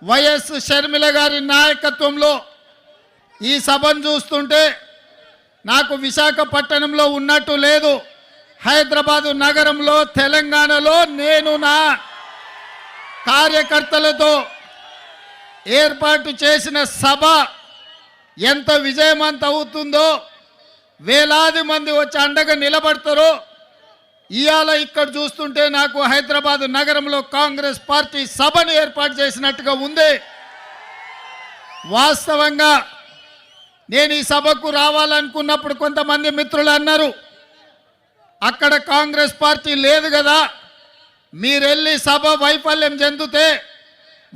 YS Sharmila గారి నాయకత్వంలో ఈ సభను చూస్తుంటే నాకు విశాఖపట్నంలో ఉన్నట్టు లేదు. హైదరాబాదు నగరంలో తెలంగాణలో నేను నా కార్యకర్తలతో ఏర్పాటు చేసిన సభ ఎంత విజయవంతం అవుతుందో, వేలాది మంది వచ్చి అండగా నిలబడతారో ఇవాళ ఇక్కడ చూస్తుంటే నాకు హైదరాబాదు నగరంలో కాంగ్రెస్ పార్టీ సభను ఏర్పాటు చేసినట్టుగా ఉంది. వాస్తవంగా నేను ఈ సభకు రావాలనుకున్నప్పుడు కొంతమంది మిత్రులు అన్నారు, అక్కడ కాంగ్రెస్ పార్టీ లేదు కదా, మీరెళ్ళి సభ వైఫల్యం చెందితే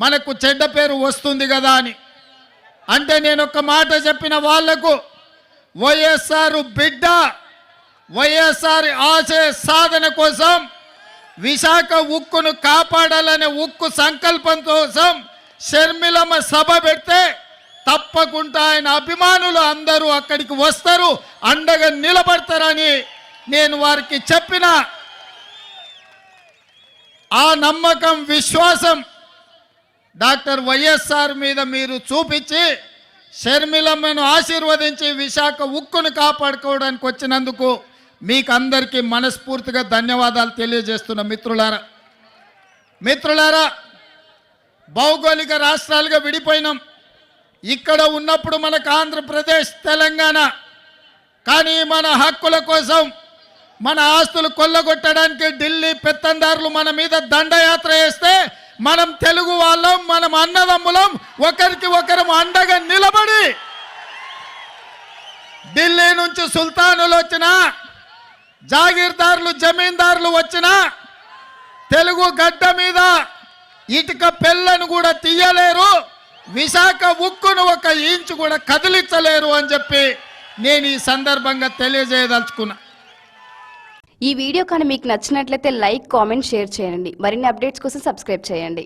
మనకు చెడ్డ పేరు వస్తుంది కదా అని. అంటే నేను ఒక మాట చెప్పిన వాళ్లకు, వైఎస్ఆర్ బిడ్డ వైఎస్ఆర్ ఆశయ సాధన కోసం విశాఖ ఉక్కును కాపాడాలనే ఉక్కు సంకల్పం కోసం షర్మిలమ్మ సభ పెడితే తప్పకుండా ఆయన అభిమానులు అందరూ అక్కడికి వస్తారు, అండగా నిలబడతారని నేను వారికి చెప్పిన ఆ నమ్మకం విశ్వాసం డాక్టర్ వైఎస్ఆర్ మీద మీరు చూపించి షర్మిలమ్మను ఆశీర్వదించి విశాఖ ఉక్కును కాపాడుకోవడానికి వచ్చినందుకు మీకు అందరికీ మనస్ఫూర్తిగా ధన్యవాదాలు తెలియజేస్తున్న మిత్రులారా, భౌగోళిక రాష్ట్రాలుగా విడిపోయినాం. ఇక్కడ ఉన్నప్పుడు మనకు ఆంధ్రప్రదేశ్, తెలంగాణ. కానీ మన హక్కుల కోసం, మన ఆస్తులు కొల్లగొట్టడానికి ఢిల్లీ పెత్తందారులు మన మీద దండయాత్ర చేస్తే మనం తెలుగు వాళ్ళం, మనం అన్నదమ్ములం, ఒకరికి ఒకరం అండగా నిలబడి ఢిల్లీ నుంచి సుల్తానులు వచ్చినా, జాగీర్దారులు, జమీందారులు వచ్చినా తెలుగు గడ్డ మీద ఇటుక పెళ్ళను కూడా తీయలేరు, విశాఖ ఉక్కును ఒక ఇంచు కూడా కదిలించలేరు అని చెప్పి నేను ఈ సందర్భంగా తెలియజేయదలుచుకున్నా. ఈ వీడియో కానీ మీకు నచ్చినట్లయితే లైక్, కామెంట్, షేర్ చేయండి. మరిన్ని అప్డేట్స్ కోసం సబ్స్క్రైబ్ చేయండి.